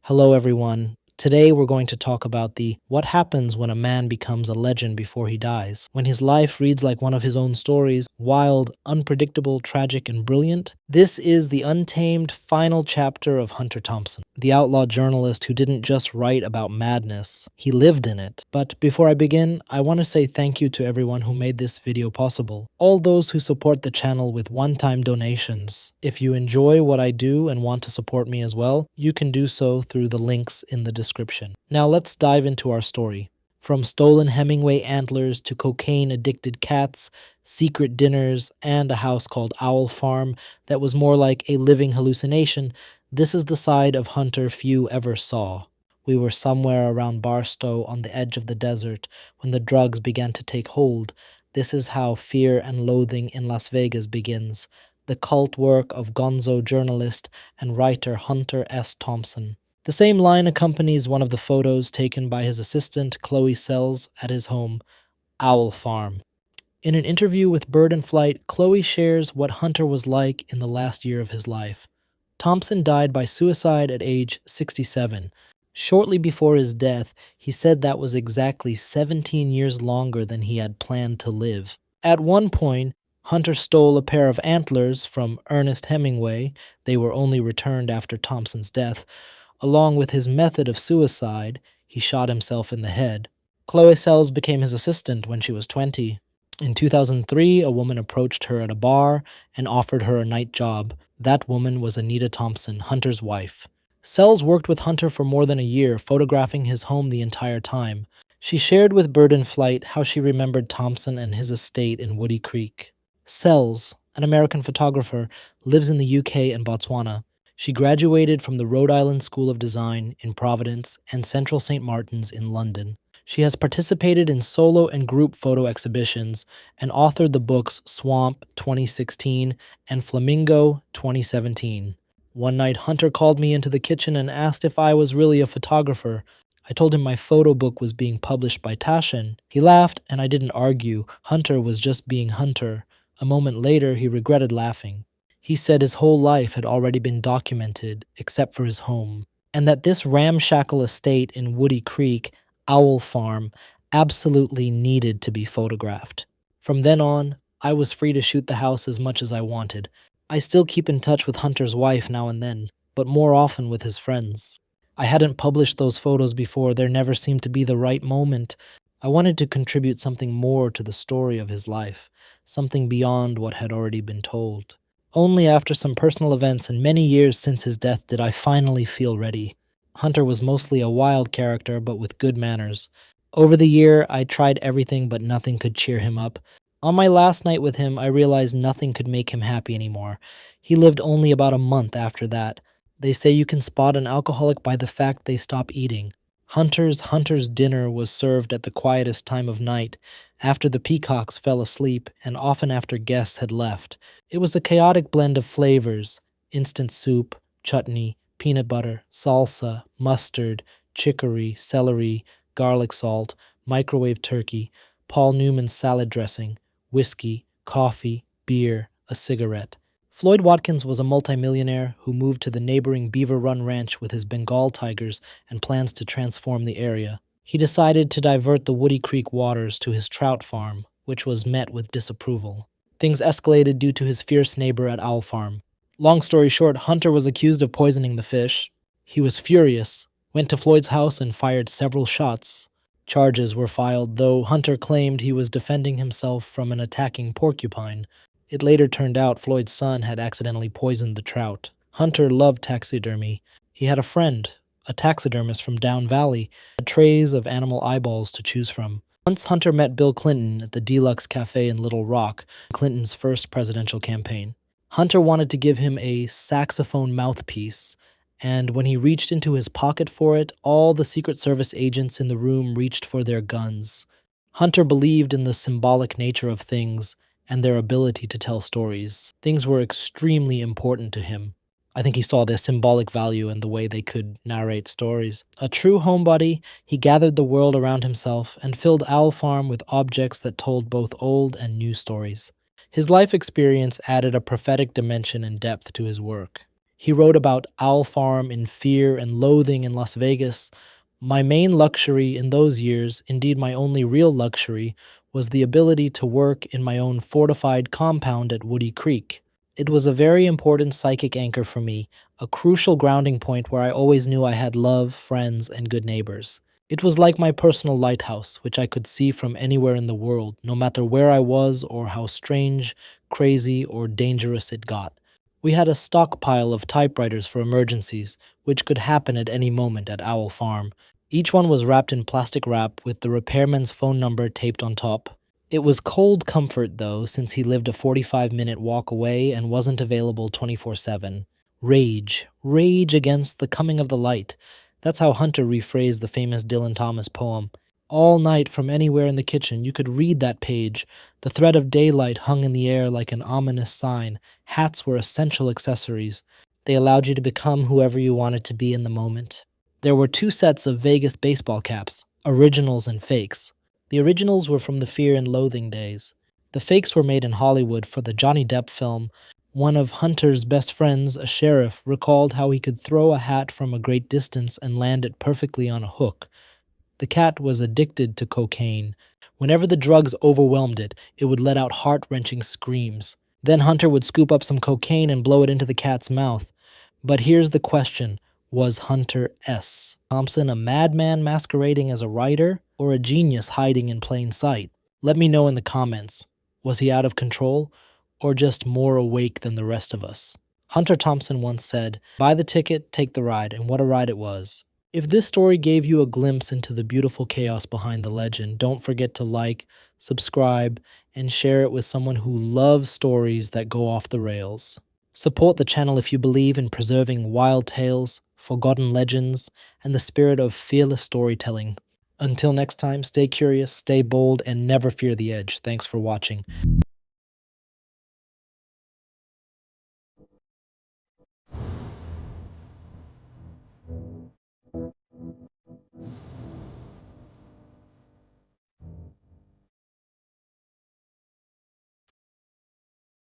Hello, everyone. Today we're going to talk about the what happens when a man becomes a legend before he dies. When his life reads like one of his own stories, wild, unpredictable, tragic, and brilliant. This is the untamed final chapter of Hunter Thompson, the outlaw journalist who didn't just write about madness, he lived in it. But before I begin, I want to say thank you to everyone who made this video possible. All those who support the channel with one-time donations. If you enjoy what I do and want to support me as well, you can do so through the links in the description. Now let's dive into our story. From stolen Hemingway antlers to cocaine-addicted cats, secret dinners, and a house called Owl Farm that was more like a living hallucination, this is the side of Hunter few ever saw. We were somewhere around Barstow on the edge of the desert when the drugs began to take hold. This is how Fear and Loathing in Las Vegas begins, the cult work of Gonzo journalist and writer Hunter S. Thompson. The same line accompanies one of the photos taken by his assistant Chloe Sells at his home, Owl Farm. In an interview with Bird in Flight, Chloe shares what Hunter was like in the last year of his life. Thompson died by suicide at age 67. Shortly before his death, he said that was exactly 17 years longer than he had planned to live. At one point, Hunter stole a pair of antlers from Ernest Hemingway. They were only returned after Thompson's death. Along with his method of suicide, he shot himself in the head. Chloe Sells became his assistant when she was 20. In 2003, a woman approached her at a bar and offered her a night job. That woman was Anita Thompson, Hunter's wife. Sells worked with Hunter for more than a year, photographing his home the entire time. She shared with Bird in Flight how she remembered Thompson and his estate in Woody Creek. Sells, an American photographer, lives in the UK and Botswana. She graduated from the Rhode Island School of Design in Providence and Central St. Martin's in London. She has participated in solo and group photo exhibitions and authored the books Swamp 2016 and Flamingo 2017. One night, Hunter called me into the kitchen and asked if I was really a photographer. I told him my photo book was being published by Taschen. He laughed, and I didn't argue. Hunter was just being Hunter. A moment later, he regretted laughing. He said his whole life had already been documented, except for his home, and that this ramshackle estate in Woody Creek, Owl Farm, absolutely needed to be photographed. From then on, I was free to shoot the house as much as I wanted. I still keep in touch with Hunter's wife now and then, but more often with his friends. I hadn't published those photos before. There never seemed to be the right moment. I wanted to contribute something more to the story of his life, something beyond what had already been told. Only after some personal events and many years since his death did I finally feel ready. Hunter was mostly a wild character, but with good manners. Over the year, I tried everything, but nothing could cheer him up. On my last night with him, I realized nothing could make him happy anymore. He lived only about a month after that. They say you can spot an alcoholic by the fact they stop eating. Hunter's dinner was served at the quietest time of night, after the peacocks fell asleep and often after guests had left. It was a chaotic blend of flavors: instant soup, chutney, peanut butter, salsa, mustard, chicory, celery, garlic salt, microwave turkey, Paul Newman's salad dressing, whiskey, coffee, beer, a cigarette. Floyd Watkins was a multimillionaire who moved to the neighboring Beaver Run Ranch with his Bengal tigers and plans to transform the area. He decided to divert the Woody Creek waters to his trout farm, which was met with disapproval. Things escalated due to his fierce neighbor at Owl Farm. Long story short, Hunter was accused of poisoning the fish. He was furious, went to Floyd's house and fired several shots. Charges were filed, though Hunter claimed he was defending himself from an attacking porcupine. It later turned out Floyd's son had accidentally poisoned the trout. Hunter loved taxidermy. He had a friend, a taxidermist from Down Valley, had trays of animal eyeballs to choose from. Once Hunter met Bill Clinton at the Deluxe Cafe in Little Rock, Clinton's first presidential campaign. Hunter wanted to give him a saxophone mouthpiece, and when he reached into his pocket for it, all the Secret Service agents in the room reached for their guns. Hunter believed in the symbolic nature of things and their ability to tell stories. Things were extremely important to him. I think he saw their symbolic value in the way they could narrate stories. A true homebody, he gathered the world around himself and filled Owl Farm with objects that told both old and new stories. His life experience added a prophetic dimension and depth to his work. He wrote about Owl Farm in Fear and Loathing in Las Vegas. My main luxury in those years, indeed my only real luxury, was the ability to work in my own fortified compound at Woody Creek. It was a very important psychic anchor for me, a crucial grounding point where I always knew I had love, friends, and good neighbors. It was like my personal lighthouse, which I could see from anywhere in the world, no matter where I was or how strange, crazy, or dangerous it got. We had a stockpile of typewriters for emergencies, which could happen at any moment at Owl Farm. Each one was wrapped in plastic wrap with the repairman's phone number taped on top. It was cold comfort, though, since he lived a 45-minute walk away and wasn't available 24/7. Rage. Rage against the coming of the light. That's how Hunter rephrased the famous Dylan Thomas poem. All night from anywhere in the kitchen, you could read that page. The thread of daylight hung in the air like an ominous sign. Hats were essential accessories. They allowed you to become whoever you wanted to be in the moment. There were two sets of Vegas baseball caps, originals and fakes. The originals were from the Fear and Loathing days. The fakes were made in Hollywood for the Johnny Depp film. One of Hunter's best friends, a sheriff, recalled how he could throw a hat from a great distance and land it perfectly on a hook. The cat was addicted to cocaine. Whenever the drugs overwhelmed it, it would let out heart-wrenching screams. Then Hunter would scoop up some cocaine and blow it into the cat's mouth. But here's the question. Was Hunter S. Thompson a madman masquerading as a writer, or a genius hiding in plain sight? Let me know in the comments. Was he out of control, or just more awake than the rest of us? Hunter Thompson once said, "Buy the ticket, take the ride," and what a ride it was. If this story gave you a glimpse into the beautiful chaos behind the legend, don't forget to like, subscribe, and share it with someone who loves stories that go off the rails. Support the channel if you believe in preserving wild tales, forgotten legends, and the spirit of fearless storytelling. Until next time, stay curious, stay bold, and never fear the edge. Thanks for watching.